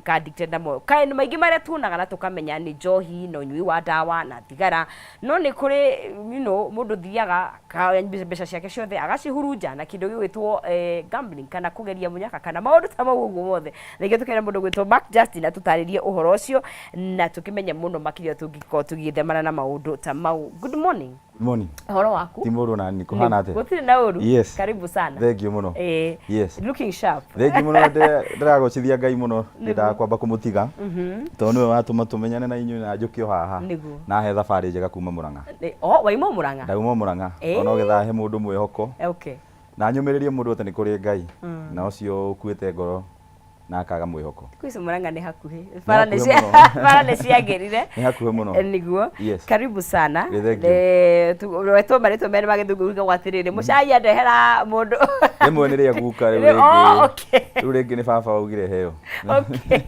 Kadikte namo kae ni maingĩ marĩa tuonaga na tukamenya ni njohi na ũnyui wa ndawa na thigara no nĩ kũrĩ mũndũ thiaga mbeca ciake ciothe agacihurunja na kĩndũ gĩgwĩtwo gambling kana kũgeria mũnyaka kana maũndũ ta mau ũguo mothe. Ningĩ tũkĩra mũndũ gwĩtwo Mark Justin atũtarĩrie ũhoro ũcio na tũkĩmenya mũno makĩria tũngĩkorwo tũgĩthemana na maũndũ ta mau. Good morning. Good morning. Ũhoro waku? Ti mũru na nĩ kuhana atĩa? Gũtirĩ na ũru. Yes. Karibu sana. Thank you mũno. Yes. Looking sharp. Thank you mũno ndĩragocithia Ngai mũno ndakwamba kũmũtiga. Tondũ nĩwe watũma tũmenyane na inyuĩ na njũkio haha. Na he thabarĩ njega kuma Mũrang'a. Wauma Mũrang'a? Ndauma Mũrang'a. Ona ũgetha he mũndũ mwĩhoko. Okay. Na nyũmĩrĩrie mũndũ atĩ nĩ kũrĩ Ngai. Na ũcio ũkuĩte ngoro na akaga mwĩhoko. Kwĩsĩ Mũrang'a nĩ hakuhĩ. Bara nĩ ciagĩrĩre. Nĩ hakuhĩ mũno. Nĩguo. Karibu sana. Wetwo marĩtwa merĩ magĩthungũruga gwatirĩrĩ mũcai andehera mũndũ. Rĩmwe nĩ rĩa guka rĩu rĩngĩ nĩ baba waugire heo. Okay.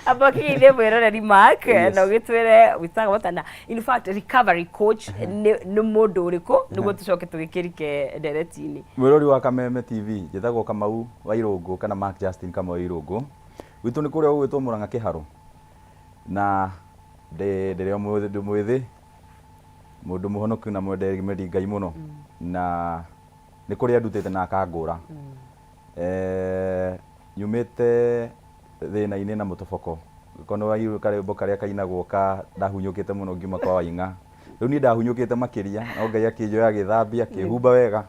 Amba kĩgĩithie mwĩroreri Mark na ũgĩtwĩre wĩtaga watana. In fact recovery coach nĩ mũndũ ũrĩkũ nĩguo tũcoke tũgĩkĩrike ndereti-inĩ. Mwĩrori wa Kameme TV njĩtagwo Kamau wa Irũngũ kana Mark Justin Kamau Irũngũ. Gwitũ nĩ kũrĩa gũgwĩtwo Mũrang'a Kĩharũ. Na ndĩrĩ mwĩthĩ mũndũ mũhonoku na mwendi Ngai mũno na nĩ kũrĩa ndutĩte na akangũra. Nyumĩte thĩna-inĩ na mũtoboko. Kono wa karĩmbo karĩa kainagwo ka ndahunyũkĩte mũno ngiuma kwa Waing'a. Rĩu niĩ ndahunyũkĩte makĩria no Ngai akĩnjoya agĩthambia akĩhumba wega.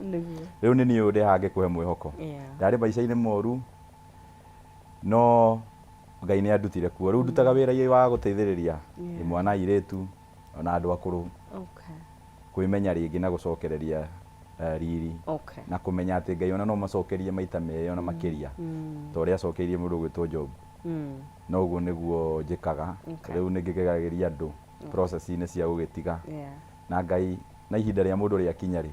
Rĩu nĩ niĩ ũndĩ hange kũhe mwĩhoko. Ndarĩ maica-inĩ moru no Ngai nĩ andutire kuo. Rĩu ndutaga wĩra wa gũteithĩrĩria mwana airĩtu ona andũ akũrũ. Kwĩmenya rĩngĩ na gũcokereria riri na kũmenya atĩ Ngai ona no macokerie maita merĩ na makĩria ta ũrĩa acokeirie mũndũ gwĩtwo Job. No ũguo nĩguo njĩkaga. Rĩu nĩ ngĩgeragĩria andũ process-inĩ cia gũgĩtiga na Ngai na ihinda rĩa mũndũ rĩakinya rĩ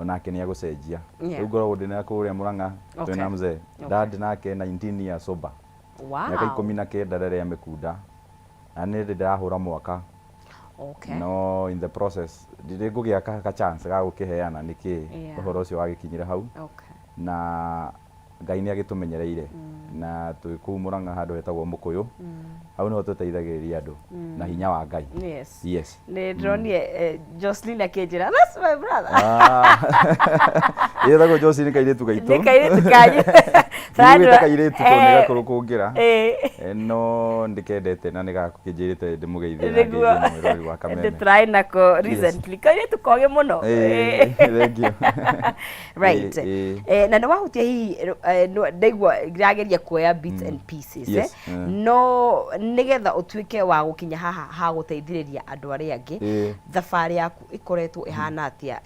onake nĩ agũcenjia. Rĩu ngoragwo ndĩ kũrĩa Mũrang'a twĩna mzee dad nake 19 years sober. Miaka 19 rĩrĩa amekunda na nĩ ndĩrahũra mwaka. No in the process ndĩ ngũgĩa ka chance ga gũkĩheana nĩkĩ ũhoro ũcio wagĩkinyire hau. Na Ngai nĩ agĩtũmenyereire na twĩ kũu Mũrang'a handũ hetagwo Mũkũyũ. Hau nĩho tũteithagĩrĩria andũ na hinya wa Ngai. Yes. Nĩ ndĩronire Jocelyn akĩnjĩra that's my brother. Yetagwo Jocelyn kairĩtu gaitũ. Nĩ kairĩtu kanyu. Nĩ kairĩtu tondũ nĩ gakũrũ kũngĩra. No ndikendete na nĩ gakĩnjĩrĩte ndĩmũgeithie na ngeithie mwĩrori wa Kameme. Try nako recently. Kairĩtu kogĩ mũno. Thank you. Right. Na nĩ wahutia hihi ndaigua ndĩrageria kuoya bits and pieces. No nĩgetha ũtuĩke wa gũkinya haha ha gũteithĩrĩria andũ arĩa angĩ thabarĩ yaku ĩkoretwo ĩhana atĩa?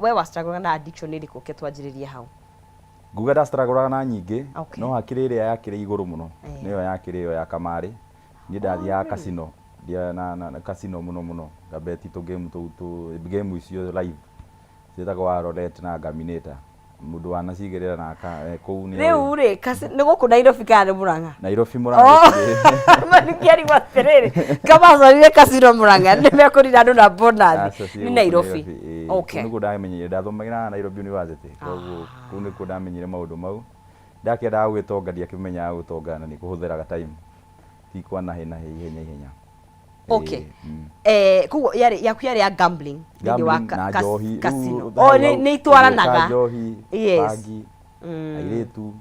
We wa struggle na addiction ĩrĩkũ ke twanjĩrĩrie hau? Nguga nda struggle na nyingĩ no hakĩrĩ ĩrĩa yakĩrĩ igũrũ mũno nĩyo yakĩrĩ ĩyo ya kamarĩ. Niĩ ndathiaga casino na casino mũno ngabeti game icio live ciĩtagwo roulette na gaminator. Mũndũ wanacigĩrĩra na kũu nĩ rĩu rĩ nĩ gũkũ Nairobi kana Mũrang'a? Nairobi Mũrang'a. Manikiari wa terere kama zorire casino Mũrang'a nĩ mekũrira andũ na bonus ni Nairobi. Okay. Nĩguo ndamenyire ndathomagĩra Nairobi University. Koguo kũu nĩkuo ndamenyire maũndũ mau. Ndakĩendaga gwĩtonga ndiakĩmenyaga gũtonga na nĩ kũhũthĩraga time. Ti kwa na ihenya. Okay. Kugo yaku yarĩ ya gambling nĩ wa casino. Nĩ itwaranaga. Bagi, airĩtu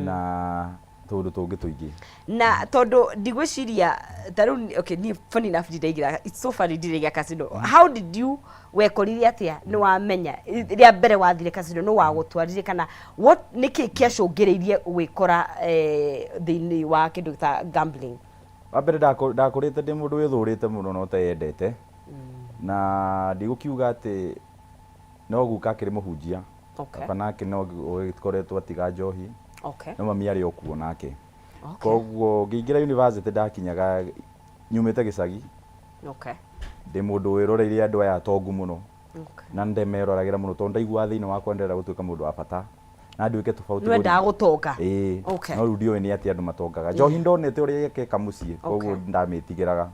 na tondũ tũngĩ tũingĩ. Na tondũ ndigwĩciria tarĩu okay ni funny enough ndĩraigĩra it's so funny ndĩraigĩra casino. How did you wekorire atĩa nĩ wamenya rĩa mbere wathire casino nĩ wagũtwarire kana what nĩkĩ kĩacũngĩrĩirie gwĩkora thĩinĩ wa kĩndũ ta gambling? Wambere ndakũrĩte ndĩ mũndũ wĩthũrĩte mũno no teyendete na ndigũkiuga atĩ no guka akĩrĩ mũhunjia kana nake no gĩkoretwo atiga njohi no mami arĩ o kuo nake. Koguo ngĩingĩra university ndakinyaga nyumĩte gĩcagi ndĩ mũndũ wĩroreire andũ aya atongu mũno na ndemeroragĩra mũno tondũ ndaigua thĩinĩ wakwa ndĩrenda gũtuĩka mũndũ wa bata na nduĩke tofauti. Nĩ wendaga gũtonga? No rĩu ndiũĩ nĩ atĩa andũ matongaga. Njohi ndonete ũrĩa yekeka mũciĩ koguo ndamĩtigĩraga.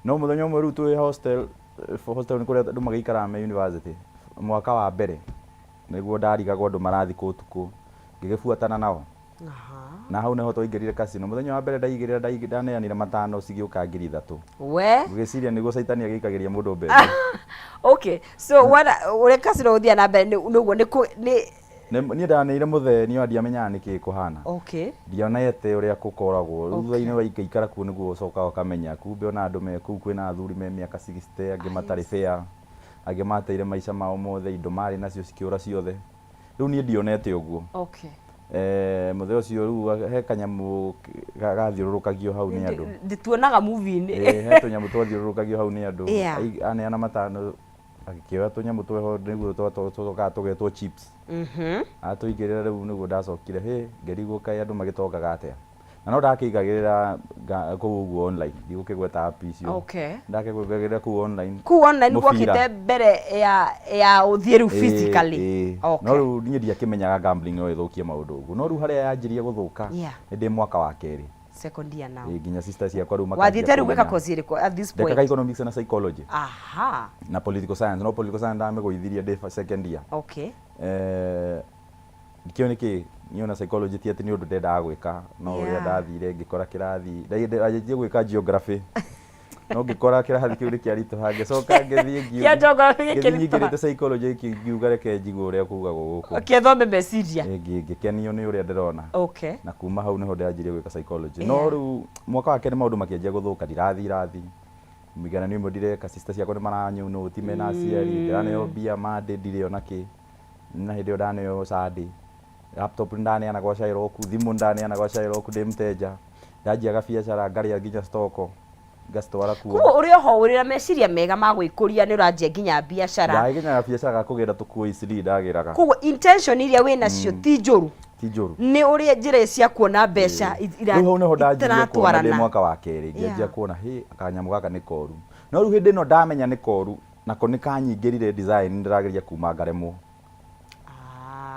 No mũthenya ũmwe rĩu twĩ hostel nĩ kũrĩa andũ magĩikaraga me university mwaka wa mbere nĩguo ndarigagwo andũ marathi kũ ũtukũ ngĩgĩbuatana nao. na hau neho twaingĩrire casino muthenya wa mbere ndaigĩrĩra ndaneanire matano cigĩũka 3,000 we ngĩciria nĩguo caitani agĩikagĩria mũndũ mbere okay so what ure casino uthia na mbere nĩguo niĩ ndaneire mũthenya ndiamenyaga nĩkĩ kũhana okay ndionete ũrĩa gũkoragwo thutha-inĩ waikaikara kuo nĩguo ũcokaga ũkamenya kumbe ona andũ me kũu kwĩna athuri me mĩaka 60 angĩ matarĩ fair angĩ mateire maica mao mothe indo marĩ nacio cikĩũra ciothe rĩu niĩ ndionete ũguo okay mũthenya ũcio rĩu he kanyamũ gathiũrũrũkagio hau nĩ andũ ndituonaga movie-inĩ he tũnyamũ twathiũrũrũkagio hau nĩ andũ aneana matano agĩkĩoya tũnyamũ tweho nĩguo tũcokaga tũgetwo chips atũingĩrĩra rĩu nĩguo ndacokire ngĩrigwo kaĩ andũ magĩtongaga atĩa na no ndakĩigagĩrĩra kũu ũguo online ndigũkĩgweta app icio ndakĩgwetagĩrĩra kũu online gwokĩte mbere ya ũthiĩ rĩu physically no rĩu niĩ ndiakĩmenyaga gambling no ĩthũkie maũndũ ũguo no rĩu harĩa yanjirie gũthũka nĩ ndĩ mwaka wa kerĩ second year now nginya sister ciakwa rĩu wathiĩte rĩu gwĩka course ĩrĩkũ at this point ndekaga economics na psychology aha na political science no political science ndamĩgũithirie ndĩ second year okay kĩo nĩkĩ niĩ na psychology ti atĩ nĩ ũndũ ndendaga gwĩka no ũrĩa ndathire ngĩkora kĩrathi ndaanjĩtie gwĩka geography no ngĩkora kĩrathi kĩu nĩ kĩaritũha ngĩcoka ngĩthiĩ ngĩrĩte psychology ngiuga reke njigue ũrĩa kugagwo gũkũ kĩthome meciria ngĩkenio nĩ ũrĩa ndĩrona na kuma hau nĩho ndĩanjirie gwĩka psychology no rĩu mwaka wa kerĩ maũndũ makĩanjia gũthũka ndirathiĩ irathi mĩiganano imwe ndireka sister ciakwa nĩ maranyũnũti mena aciari ndiraneo mbia mande ndirĩ ona kĩ na hĩndĩ ĩyo ndaneo Sunday laptop ndaneana gwa Shairoku thimũ ndaneana gwa Shairoku ndĩ mteja ndanjiaga biacara ngarĩa nginya stoko ngacitwara kuo koguo ũrĩ oho ũrĩ na meciria mega ma gwĩkũria nĩ ũranjia nginya biacara ndanginya biacara kũgĩra tũkuo iciri ndagĩraga koguo intention iria wĩna cio ti njũru nĩ ũrĩa njĩra cia kuona mbeca rĩu hau nĩho ndanjirie kuona ndĩ mwaka wa kerĩ ngĩanjia kuona akanyamũ gaka nĩ koru no rĩu hĩndĩ ĩno ndamenya nĩ koru nako nĩ kanyingĩrire design ndĩrageria kuma ngaremwo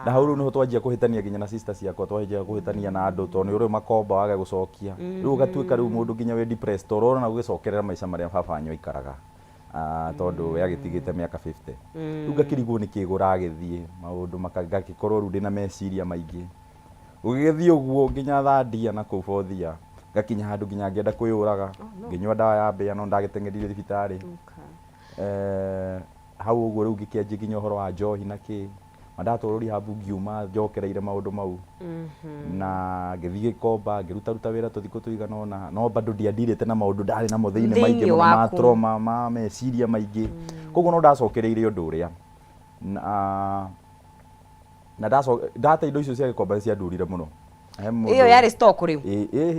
na hau rĩu nĩho twanjia kũhĩtania nginya na sister ciakwa twanjia kũhĩtania na andũ tondũ nĩ ũrĩ makomba wage gũcokia rĩu ũgatuĩka rĩu mũndũ nginya wĩ depressed ũrona gũgĩcokerera maica marĩa baba wanyu aikaraga tondũ we agĩtigĩte mĩaka 50 rĩu ngakĩrigwo nĩkĩ gũragĩthiĩ maũndũ ngagĩkorwo rĩu ndĩna meciria maingĩ ũgĩgĩthiĩ ũguo nginya thandia na kũu bothia ngakinya handũ nginya ngĩenda kwĩyũraga ngĩnyua ndawa ya mbĩa no ndagĩteng'eririo thibitarĩ hau ũguo rĩu ngĩkĩanjia nginya ũhoro wa njohi na kĩ mandatwarwo rehab ngiuma njokereire maũndũ mau na ngĩthiĩ gĩkomba ngĩrutaruta wĩra tũthikũ tũigana ũna no bado ndiandirĩte na maũndũ ndarĩ namo thĩinĩ maingĩ mũno ma trauma ma meciria maingĩ koguo no ndacokereire ũndũ ũrĩa na ndate indo icio cia gĩkomba ciandurire mũno iyo yarĩ stock rĩu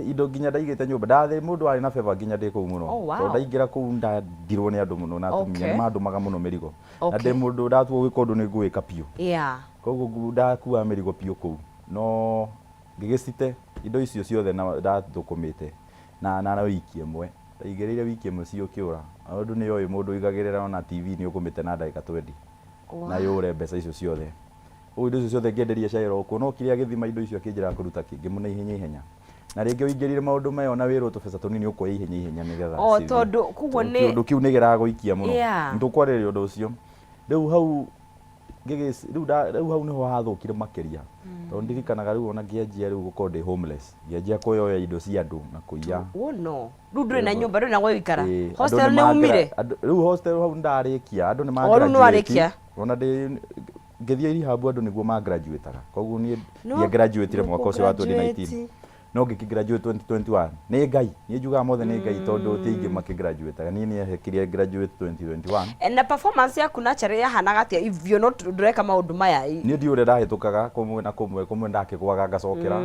indo nginya ndaigĩte nyũmba ndathĩ mũndũ arĩ na favor nginya ndĩ kũu mũno tondũ ndaingĩra kũu ndandirwo nĩ andũ mũno na atumia nĩmandũmaga mũno mĩrigo na ndĩ mũndũ ndatuo gwĩka ũndũ nĩngũĩka piũ koguo ndakua mĩrigo piũ kũu no ngĩgĩcite indo icio ciothe ndathũkũmĩte na wiki ĩmwe ndaigĩrĩire wiki ĩmwe ciũkĩũra mũndũ nĩoĩ mũndũ ũigagĩrĩra ona TV nĩũkũmĩte na ndagĩka 20 na yũre mbeca icio ciothe indo icio ciothe ngĩenderia Shairoku no kĩrĩa gĩthima indo icio akĩnjĩra kũruta kĩngĩ mũno ihenya na rĩngĩ ũingĩrire maũndũ mayo na wĩrwo tũbeca tũnini ũkuoya ihenya nĩgetha tondũ koguo nĩ kĩndũ kĩu nĩ gĩragũikia mũno nĩtũkwarĩrĩria ũndũ ũcio rĩu hau rĩu hau nĩho hathũkire makĩria tondũ ndirikanaga rĩu ona ngĩanjia rĩu gũkorwo ndĩ homeless ngĩanjia kuoya indo cia andũ na kũiya rĩu ndũrĩ na nyũmba ndũrĩ na gwa gũikara hostel nĩ umire rĩu hostel hau ndarĩkia andũ nĩ magraduate ona ngĩthiĩ rehab andũ nĩguo magraduataga koguo niĩ ndiagraduatire mwaka ũcio wa 2019 no ngĩgraduate 2021 nĩ Ngai niĩ njugaga mothe nĩ Ngai tondũ ti aingĩ makĩgraduataga niĩ nĩehekire graduate 2021 na performance yaku naturally yahanaga atĩa if you not ndũreka maũndũ maya niĩ ndiũ ũrĩa ndahĩtũkaga kũmwe na kũmwe ndakĩgwaga ngacokera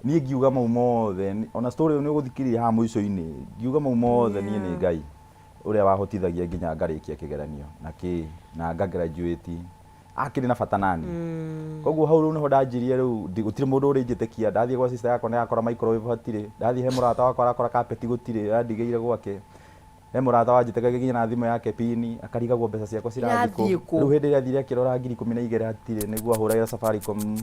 niĩ ngiuga mau mothe ona story nĩ ũgũthikĩrĩria haha mũico-inĩ ngiuga mau mothe niĩ nĩ Ngai ũrĩa wahotithagia nginya ngarĩkia kĩgeranio na ngagraduate akĩrĩ na bata nani koguo hau rĩu nĩho ndanjirie rĩu gũtirĩ mũndũ ũrĩnjĩtĩkia ndathiĩ gwa sister yakwa nĩakora microwave hatirĩ ndathiĩ he mũrata wakwa arakora carpet gũtirĩ yandigĩire gwake he mũrata wanjĩtĩkagia nginya na thimũ yake pini akarigagwo mbeca ciakwa cirathiĩ kũ rĩu hĩndĩ ĩrĩa athire akĩrora 12,000 hatirĩ nĩguo ahũragĩra Safaricom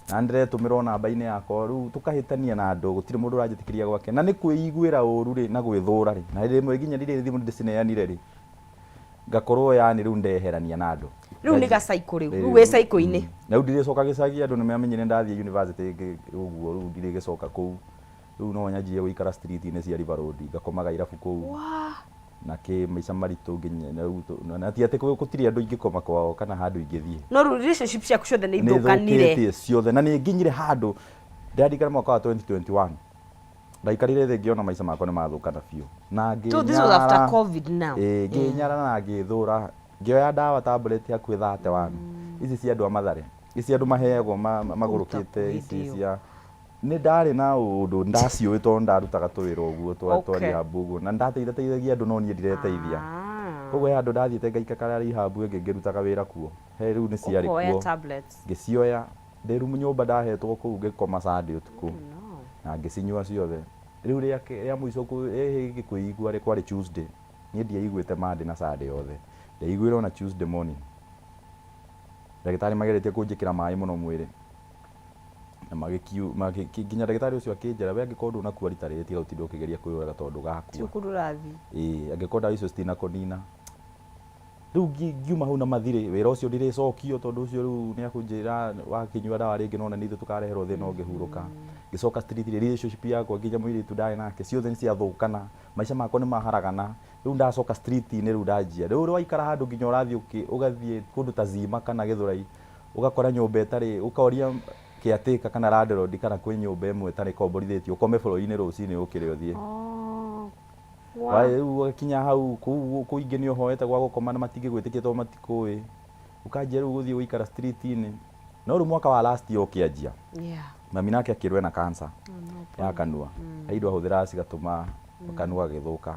na ndĩretũmĩrwo namba-inĩ yakwa rĩu tũkahĩtania na andũ gũtirĩ mũndũ ũranjĩtĩkĩria gwake na nĩ kwĩiguĩra ũru rĩ na gwĩthũra rĩ na hĩndĩ ĩmwe nginya rĩrĩ thimũ ndĩcineanire rĩ ngakorwo yani riu ndeherania na andu riu ni gacaiko riu we caiko-ini na riu ndiricoka gicagi andu nimamenyire ndathie university uguo riu ndirigicoka kuu riu no nyanjie guikara street-ini cia River Road ngakomaga irabu kuu na kä maica maritå na ti atä gå tirä andå ingä koma kwao kana handå ingä no relationship ciaku ciothe nä ithåkanire ciothe na nä nginyire handå ndarikana mwaka wa 2021 ndaikarire thä ngĩona maica makwa nĩ mathũkana biũ na ngĩnyara na ngĩthũra ngĩoya ndawa tablet hakuhĩ 31 ici cia andũ a Mathare ici andũ maheagwo magũrũkĩte ici cia nĩ ndarĩ na ũndũ ndaciũĩ tondũ ndarutaga tũwĩra ũguo twa rehab ũguo na ndateithagia andũ no niĩ ndireteithia koguo he handũ ndathiĩte ngaikara rehab ĩngĩ ngĩrutaga wĩra kuo he rĩu nĩ ciarĩ kuo ngĩcioya ndĩ rumu nyũmba ndahetwo kũu ngĩkoma Sunday ũtukũ na ngĩcinyua ciothe rĩu rĩa mũico gĩkwĩigua kwarĩ Tuesday niĩ ndiaiguĩte Monday na Sunday yothe ndaiguire ona Tuesday morning ndagĩtarĩ mageretie kũnjĩkĩra maĩ mũno mwĩrĩ na nginya ndagĩtarĩ ũcio akĩnjĩra we angĩkorwo ndũnakua rita rĩrĩ tiga gũtinda ũkĩgeria kwĩrorera tondũ ndũgakua angĩkorwo ndawa icio citinakũnina rĩu ngiuma hau na mathirĩ wĩra ũcio ndirĩcokio tondũ ũcio rĩu nĩ akũnjĩra wakĩnyua ndawa rĩngĩ nona nithuĩ tũkareherwo thĩna ũngĩhurũka ngĩcoka street relationship yakwa nginya mũirĩtu ndarĩ nake ciothe nĩ ciathũkana maica makwa nĩ maharagana rĩu ndacoka street-inĩ rĩu ndanjia rĩu waikara handũ nginya ũrathiĩ ũgathiĩ kũndũ ta Zima kana Gĩthũrai ũgakora nyũmba ĩtarĩ ũkoria kĩatĩka kana landlord kana kwĩ nyũmba ĩmwe ĩtarĩ komborithĩtio ũkome bũrũri-inĩ rũcinĩ ũkĩrĩ ũthiĩ rĩu ũgakinya hau kũu ingĩ nĩ ũhoete gwa gũkoma na matingĩgwĩtĩkia tondũ matikũĩ ũkanjia rĩu gũthiĩ gũikara street-inĩ no rĩu mwaka wa last year ũkĩanjia mami nake akĩrwo ena cancer ya kanua indo ahũthĩraga cigatũma kanua gagĩthũka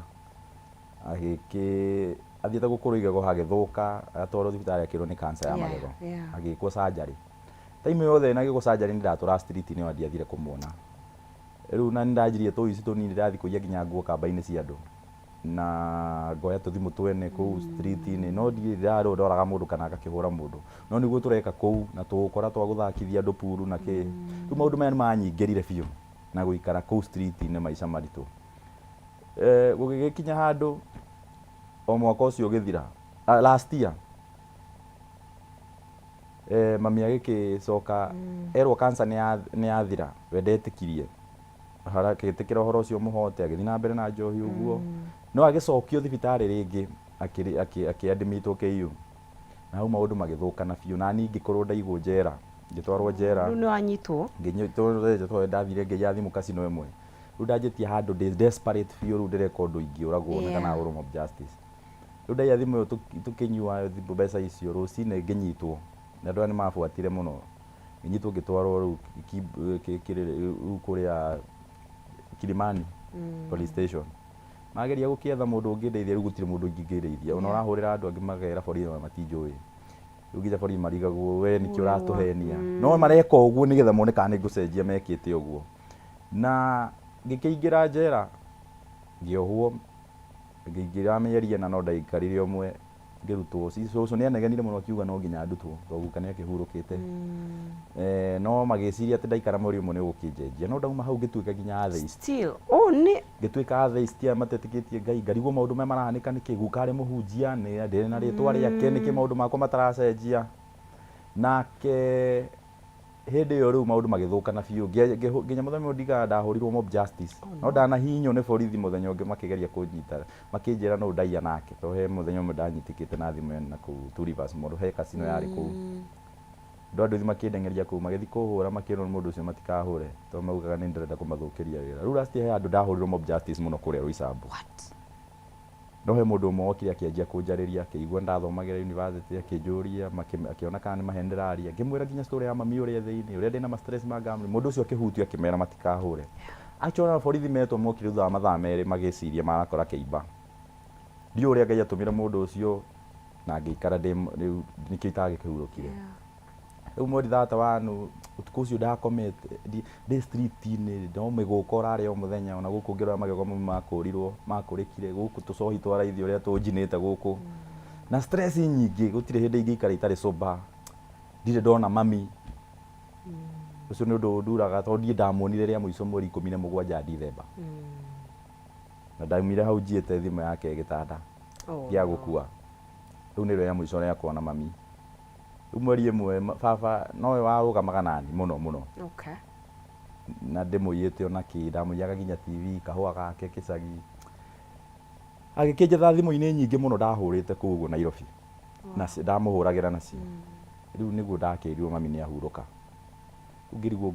athiĩte gũkũrwo igego hagĩthũka agatwarwo thibitarĩ akĩrwo nĩ cancer ya magego agĩkwo surgery time yothe na gĩkwo surgery nĩndatũra street-inĩ wa ndiathire kũmuona rĩu na nĩndanjirie tũici tũnini ndathi kũiya nginya nguo kamba-inĩ cia andũ na ngoya tũthimũ twene kũu street-inĩ no ndirarĩ ndoraga mũndũ kana ngakĩhũra mũndũ no nĩguo tũreka kũu na tũgũkora twa gũthakithia andũ puru na kĩ rĩu maũndũ maya nĩmanyingĩrire biũ na gũikara kũu street-inĩ maica maritũ gũgĩkinya handũ o mwaka ũcio ũgĩthira last year mami agĩkĩcoka erwo cancer nĩ yathira we ndetĩkirie agĩtĩkĩra ũhoro ũcio mũhote agĩthiĩ na mbere na njohi ũguo no agĩcokio thibitarĩ rĩngĩ akĩ-admitwo KU na hau maũndũ magĩthũkana biũ na niĩ ngĩkorwo ndaigwo njera ngĩtwarwo njera rĩu nĩ wanyitwo ndathire ngĩiya thimũ casino ĩmwe rĩu ndanjĩtie handũ ndĩ desperate biũ rĩu ndĩreka ũndũ ingĩũragwo na kana hũrwo mob justice rĩu ndaiya thimũ ĩyo tũkĩnyua mbeca icio rũcinĩ ngĩnyitwo na andũ aya nĩmabuatire mũno ngĩnyitwo ngĩtwarwo rĩu kũrĩa Kilimani police station mageria gũkĩetha mũndũ ũngĩndeithia rĩu gũtirĩ mũndũ ũngĩndeithia ona ũrahũrĩra andũ angĩ magera borithi matinjũĩ rĩu nginya borithi marigagwo we nĩkĩ ũratũhenia no mareka ũguo nĩgetha mone kana nĩngũcenjia mekĩte ũguo na ngĩkĩingĩra njera ngĩohwo ngĩingĩra mĩeri na no ndaikarire ũmwe ngĩrutwo cũcũ nĩanegenire mũno akiuga no nginya ndutwo tondũ guka nĩakĩhurũkĩte no magĩciria atĩ ndaikara mweri ũmwe nĩgũkĩnjenjia no ndauma hau ngĩtuĩka nginya atheist ngĩtuĩka atheist tia matetĩkĩtie Ngai ngarigwo maũndũ maya marahanĩka nĩkĩ guka arĩ mũhunjia ndĩrĩ na rĩtwa rĩake nĩkĩ maũndũ makwa mataracenjia nake hĩndĩ ĩyo rĩu maũndũ magĩthũkana biũ nginya mũthenya ndiga ndahũrirwo mob justice no ndanahinywo nĩ borithi mũthenya ũngĩ makĩgeria kũnyita makĩnjĩra no ndaiya nake tondũ he mũthenya ũmwe ndanyitĩkĩte na thimũ na kũu Two Rivers Mall he casino yarĩ kũu andũ makĩndengeria kũu magĩthiĩ kũhũra makĩrwo nĩ mũndũ ũcio matikahũre tondũ maugaga nĩ ndĩrenda kũmathũkĩria wĩra rĩu last year he andũ ndahũrirwo mob justice mũno kũrĩa Roysambu no he mũndũ ũmwe wokire akĩanjia kũnjarĩria akĩigua ndathomagĩra university akĩnjũria akĩona kana nĩ mahe ndĩraria ngĩmwĩra nginya story ya mami ũrĩa thĩinĩ ũrĩa ndĩna ma stress ma ngamri mũndũ ũcio akĩhutio akĩmera matikahũre actually borithi metwo mokire thutha wa mathaa merĩ magĩciria marakora kĩimba ndiũ ũrĩa Ngai atũmire mũndũ ũcio na ngĩikara rĩu nĩkĩo itagĩkĩhurũkire rĩu mweri thatawanu ũtukũ ũcio ndakomete ndĩ street-inĩ ndomĩgũka ũrarĩ o mũthenya ona gũkũ ngĩrora magego makũrirwo makũrĩkire gũkũ tũcohi twa raithi ũrĩa tũnjinĩte gũkũ na stress nyingĩ gũtirĩ hĩndĩ ingĩikara itarĩ sober ndirĩ ndona mami ũcio nĩ ũndũ nduraga tondũ ndiĩ ndamuonire rĩa mũico mweri 17 Dithemba na ndaumire hau njiĩte thimũ yake gĩtanda gĩa gũkua riu nä rä ya må ico rä akwa na mami rä u mweri ĩmwe baba nowe warũgamaga nani mũno mũno Okay. na ndĩmũiyĩte ona kĩ ndamũiyaga nginya TV kahũa gake kĩcagi agĩkĩnjetha thimũ-inĩ nyingĩ mũno ndahũrĩte kũu ũguo Nairobi na ndamũhũragĩra nacio rĩu nĩguo ndakĩrirwo mami nĩ ahurũka rĩu ngĩrigwo